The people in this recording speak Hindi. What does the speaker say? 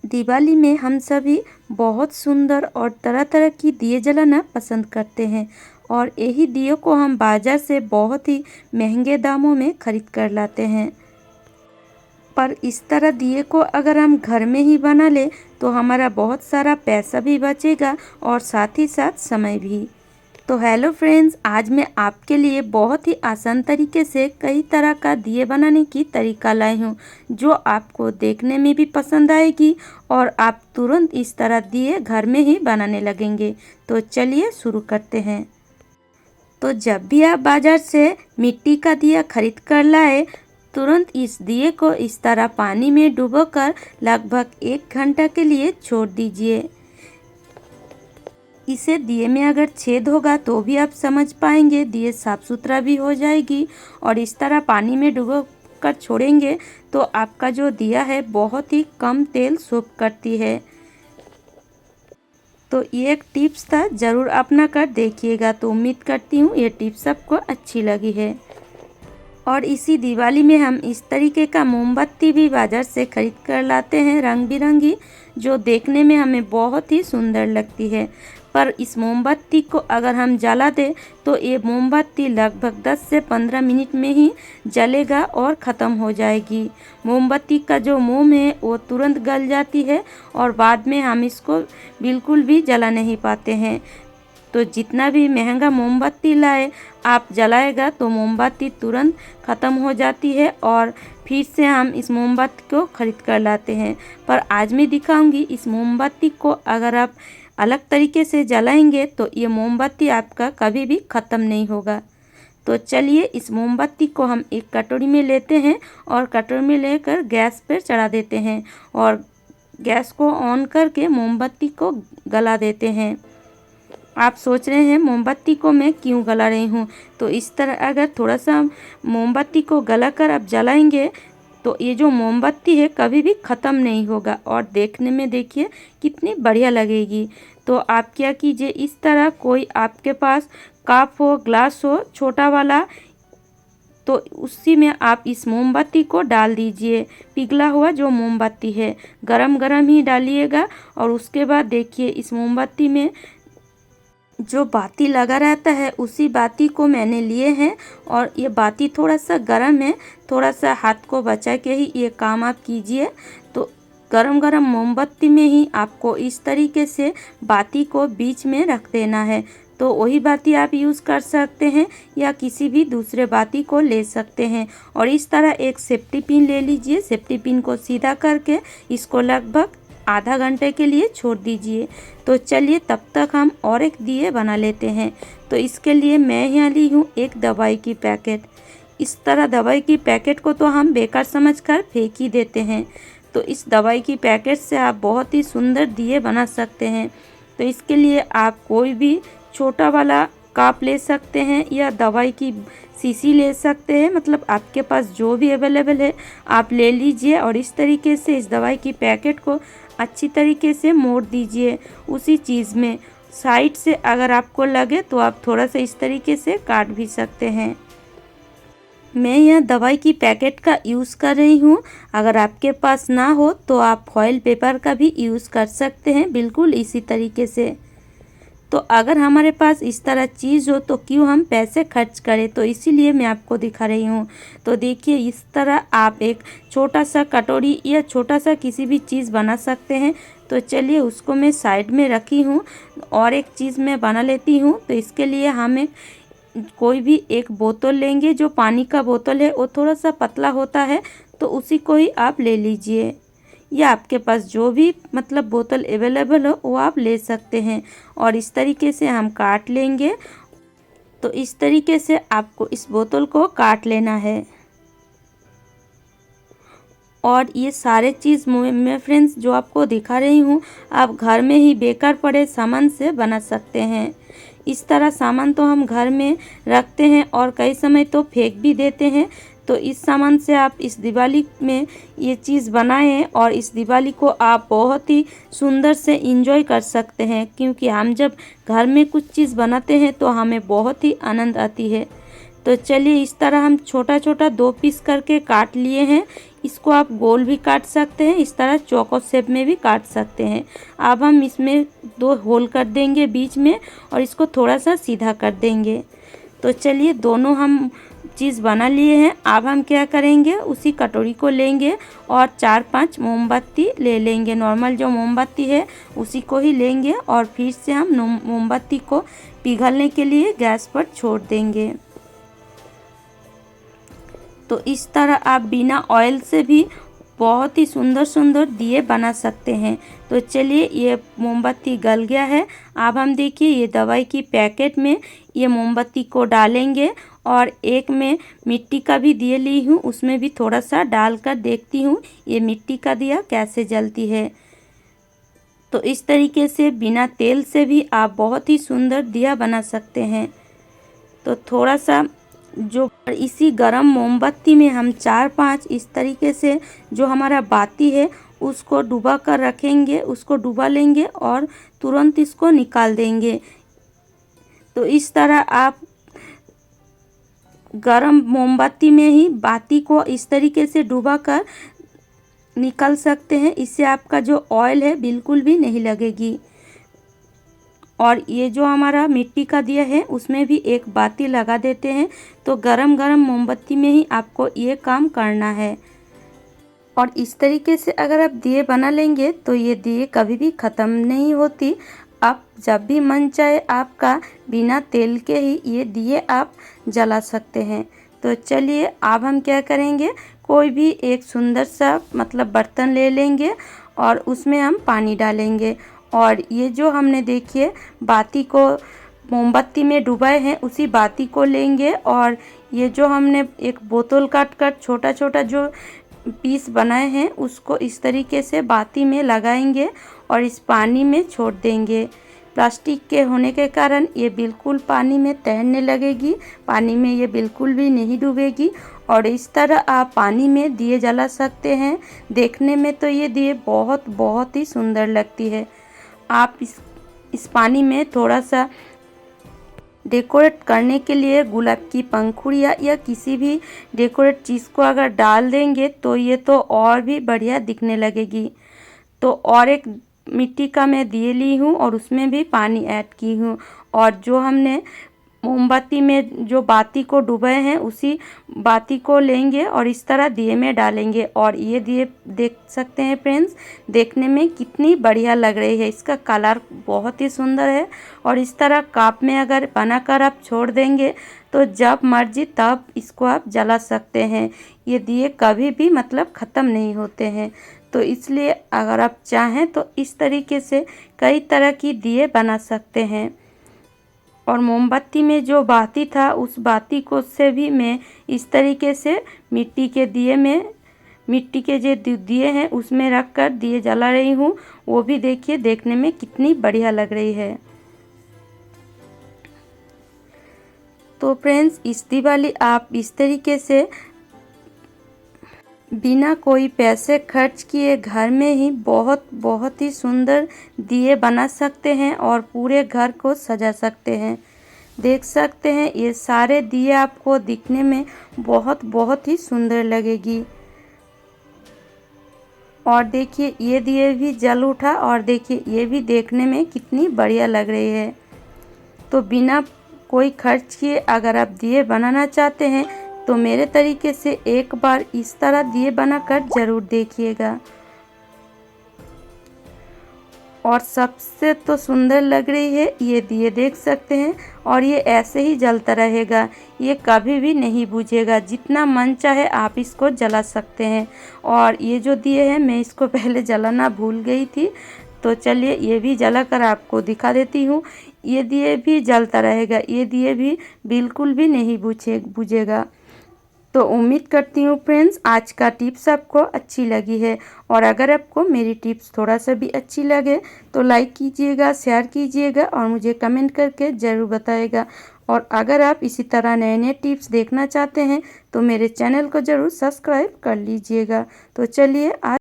दिवाली में हम सभी बहुत सुंदर और तरह तरह की दिए जलाना पसंद करते हैं और यही दियों को हम बाज़ार से बहुत ही महंगे दामों में खरीद कर लाते हैं। पर इस तरह दिए को अगर हम घर में ही बना ले तो हमारा बहुत सारा पैसा भी बचेगा और साथ ही साथ समय भी। तो हेलो फ्रेंड्स, आज मैं आपके लिए बहुत ही आसान तरीके से कई तरह का दिए बनाने की तरीका लाई हूँ जो आपको देखने में भी पसंद आएगी और आप तुरंत इस तरह दिए घर में ही बनाने लगेंगे। तो चलिए शुरू करते हैं। तो जब भी आप बाज़ार से मिट्टी का दिया खरीद कर लाए, तुरंत इस दिए को इस तरह पानी में डुबोकर लगभग 1 घंटा के लिए छोड़ दीजिए। इसे दिए में अगर छेद होगा तो भी आप समझ पाएंगे, दिए साफ सुथरा भी हो जाएगी। और इस तरह पानी में डुबो कर छोड़ेंगे तो आपका जो दिया है बहुत ही कम तेल सोख करती है। तो ये एक टिप्स था, ज़रूर अपना कर देखिएगा। तो उम्मीद करती हूँ ये टिप्स सबको अच्छी लगी है। और इसी दिवाली में हम इस तरीके का मोमबत्ती भी बाज़ार से खरीद कर लाते हैं, रंग बिरंगी, जो देखने में हमें बहुत ही सुंदर लगती है। पर इस मोमबत्ती को अगर हम जला दें तो ये मोमबत्ती लगभग 10 से 15 मिनट में ही जलेगा और ख़त्म हो जाएगी। मोमबत्ती का जो मोम है वो तुरंत गल जाती है और बाद में हम इसको बिल्कुल भी जला नहीं पाते हैं। तो जितना भी महंगा मोमबत्ती लाए आप जलाएगा तो मोमबत्ती तुरंत ख़त्म हो जाती है और फिर से हम इस मोमबत्ती को खरीद कर लाते हैं। पर आज मैं दिखाऊंगी इस मोमबत्ती को अगर आप अलग तरीके से जलाएंगे तो ये मोमबत्ती आपका कभी भी ख़त्म नहीं होगा। तो चलिए इस मोमबत्ती को हम एक कटोरी में लेते हैं और कटोरी में लेकर गैस पर चढ़ा देते हैं और गैस को ऑन करके मोमबत्ती को गला देते हैं। आप सोच रहे हैं मोमबत्ती को मैं क्यों गला रही हूँ, तो इस तरह अगर थोड़ा सा मोमबत्ती को गला कर आप जलाएंगे तो ये जो मोमबत्ती है कभी भी ख़त्म नहीं होगा और देखने में देखिए कितनी बढ़िया लगेगी। तो आप क्या कीजिए, इस तरह कोई आपके पास कप हो, ग्लास हो छोटा वाला, तो उसी में आप इस मोमबत्ती को डाल दीजिए। पिघला हुआ जो मोमबत्ती है गरम गरम ही डालिएगा और उसके बाद देखिए इस मोमबत्ती में जो बाती लगा रहता है उसी बाती को मैंने लिए हैं और ये बाती थोड़ा सा गर्म है, थोड़ा सा हाथ को बचा के ही ये काम आप कीजिए। तो गरम गरम मोमबत्ती में ही आपको इस तरीके से बाती को बीच में रख देना है। तो वही बाती आप यूज़ कर सकते हैं या किसी भी दूसरे बाती को ले सकते हैं। और इस तरह एक सेफ्टी पिन ले लीजिए, सेफ्टी पिन को सीधा करके इसको लगभग आधा घंटे के लिए छोड़ दीजिए। तो चलिए तब तक हम और एक दिए बना लेते हैं। तो इसके लिए मैं यहाँ ली हूँ एक दवाई की पैकेट। इस तरह दवाई की पैकेट को तो हम बेकार समझकर फेंक ही देते हैं। तो इस दवाई की पैकेट से आप बहुत ही सुंदर दिए बना सकते हैं। तो इसके लिए आप कोई भी छोटा वाला कप ले सकते हैं या दवाई की शीशी ले सकते हैं, मतलब आपके पास जो भी अवेलेबल है आप ले लीजिए। और इस तरीके से इस दवाई की पैकेट को अच्छी तरीके से मोड़ दीजिए उसी चीज़ में। साइड से अगर आपको लगे तो आप थोड़ा सा इस तरीके से काट भी सकते हैं। मैं यह दवाई की पैकेट का यूज़ कर रही हूँ, अगर आपके पास ना हो तो आप फॉइल पेपर का भी यूज़ कर सकते हैं, बिल्कुल इसी तरीके से। तो अगर हमारे पास इस तरह चीज़ हो तो क्यों हम पैसे खर्च करें, तो इसीलिए मैं आपको दिखा रही हूँ। तो देखिए इस तरह आप एक छोटा सा कटोरी या छोटा सा किसी भी चीज़ बना सकते हैं। तो चलिए उसको मैं साइड में रखी हूँ और एक चीज़ मैं बना लेती हूँ। तो इसके लिए हम कोई भी एक बोतल लेंगे, जो पानी का बोतल है वो थोड़ा सा पतला होता है तो उसी को ही आप ले लीजिए, या आपके पास जो भी मतलब बोतल अवेलेबल हो वो आप ले सकते हैं। और इस तरीके से हम काट लेंगे। तो इस तरीके से आपको इस बोतल को काट लेना है। और ये सारे चीज़ मैं फ्रेंड्स जो आपको दिखा रही हूँ आप घर में ही बेकार पड़े सामान से बना सकते हैं। इस तरह सामान तो हम घर में रखते हैं और कई समय तो फेंक भी देते हैं। तो इस सामान से आप इस दिवाली में ये चीज़ बनाएं और इस दिवाली को आप बहुत ही सुंदर से एंजॉय कर सकते हैं, क्योंकि हम जब घर में कुछ चीज़ बनाते हैं तो हमें बहुत ही आनंद आती है। तो चलिए इस तरह हम छोटा छोटा 2 पीस करके काट लिए हैं। इसको आप गोल भी काट सकते हैं, इस तरह चौकोर शेप में भी काट सकते हैं। अब हम इसमें 2 होल कर देंगे बीच में और इसको थोड़ा सा सीधा कर देंगे। तो चलिए दोनों हम चीज़ बना लिए हैं। अब हम क्या करेंगे, उसी कटोरी को लेंगे और 4-5 मोमबत्ती ले लेंगे। नॉर्मल जो मोमबत्ती है उसी को ही लेंगे और फिर से हम मोमबत्ती को पिघलने के लिए गैस पर छोड़ देंगे। तो इस तरह आप बिना ऑयल से भी बहुत ही सुंदर सुंदर दिए बना सकते हैं। तो चलिए ये मोमबत्ती गल गया है। अब हम देखिए ये दवाई की पैकेट में ये मोमबत्ती को डालेंगे और एक में मिट्टी का भी दिया ली हूँ, उसमें भी थोड़ा सा डालकर देखती हूँ ये मिट्टी का दिया कैसे जलती है। तो इस तरीके से बिना तेल से भी आप बहुत ही सुंदर दिया बना सकते हैं। तो थोड़ा सा जो इसी गरम मोमबत्ती में हम 4-5 इस तरीके से जो हमारा बाती है उसको डुबा कर रखेंगे, उसको डुबा लेंगे और तुरंत इसको निकाल देंगे। तो इस तरह आप गरम मोमबत्ती में ही बाती को इस तरीके से डुबा कर निकाल सकते हैं। इससे आपका जो ऑयल है बिल्कुल भी नहीं लगेगी। और ये जो हमारा मिट्टी का दिया है उसमें भी एक बाती लगा देते हैं। तो गरम गरम मोमबत्ती में ही आपको ये काम करना है। और इस तरीके से अगर आप दिए बना लेंगे तो ये दिए कभी भी ख़त्म नहीं होती। आप जब भी मन चाहे आपका बिना तेल के ही ये दिए आप जला सकते हैं। तो चलिए अब हम क्या करेंगे, कोई भी एक सुंदर सा मतलब बर्तन ले लेंगे और उसमें हम पानी डालेंगे और ये जो हमने देखिए बाती को मोमबत्ती में डुबाए हैं उसी बाती को लेंगे और ये जो हमने एक बोतल काट कर छोटा छोटा जो पीस बनाए हैं उसको इस तरीके से बाती में लगाएंगे और इस पानी में छोड़ देंगे। प्लास्टिक के होने के कारण ये बिल्कुल पानी में तैरने लगेगी, पानी में ये बिल्कुल भी नहीं डूबेगी। और इस तरह आप पानी में दिए जला सकते हैं। देखने में तो ये दिए बहुत ही सुंदर लगती है। आप इस पानी में थोड़ा सा डेकोरेट करने के लिए गुलाब की पंखुड़ियाँ या किसी भी डेकोरेट चीज़ को अगर डाल देंगे तो ये तो और भी बढ़िया दिखने लगेगी। तो और एक मिट्टी का मैं दिए ली हूँ और उसमें भी पानी ऐड की हूँ और जो हमने मोमबत्ती में जो बाती को डुबाए हैं उसी बाती को लेंगे और इस तरह दिए में डालेंगे। और ये दिए देख सकते हैं फ्रेंड्स, देखने में कितनी बढ़िया लग रही है। इसका कलर बहुत ही सुंदर है और इस तरह कप में अगर बनाकर आप छोड़ देंगे तो जब मर्जी तब इसको आप जला सकते हैं। ये दिए कभी भी मतलब ख़त्म नहीं होते हैं। तो इसलिए अगर आप चाहें तो इस तरीके से कई तरह की दिए बना सकते हैं। और मोमबत्ती में जो बाती था उस बाती को से भी मैं इस तरीके से मिट्टी के दिए में मिट्टी के जो दिए हैं उसमें रख कर दिए जला रही हूँ। वो भी देखिए देखने में कितनी बढ़िया लग रही है। तो फ्रेंड्स इस दिवाली आप इस तरीके से बिना कोई पैसे खर्च किए घर में ही बहुत ही सुंदर दिए बना सकते हैं और पूरे घर को सजा सकते हैं। देख सकते हैं ये सारे दिए आपको दिखने में बहुत ही सुंदर लगेगी। और देखिए ये दिए भी जल उठा और देखिए ये भी देखने में कितनी बढ़िया लग रही है। तो बिना कोई खर्च किए अगर आप दिए बनाना चाहते हैं तो मेरे तरीके से एक बार इस तरह दिए बनाकर ज़रूर देखिएगा। और सबसे तो सुंदर लग रही है ये दिए, देख सकते हैं। और ये ऐसे ही जलता रहेगा, ये कभी भी नहीं बुझेगा। जितना मन चाहे आप इसको जला सकते हैं। और ये जो दिए हैं मैं इसको पहले जलाना भूल गई थी, तो चलिए ये भी जलाकर आपको दिखा देती हूँ। ये दिए भी जलता रहेगा, ये दिए भी बिल्कुल भी नहीं बुझेगा। तो उम्मीद करती हूँ फ्रेंड्स आज का टिप्स आपको अच्छी लगी है। और अगर आपको मेरी टिप्स थोड़ा सा भी अच्छी लगे तो लाइक कीजिएगा, शेयर कीजिएगा और मुझे कमेंट करके ज़रूर बताइएगा। और अगर आप इसी तरह नए टिप्स देखना चाहते हैं तो मेरे चैनल को ज़रूर सब्सक्राइब कर लीजिएगा। तो चलिए आज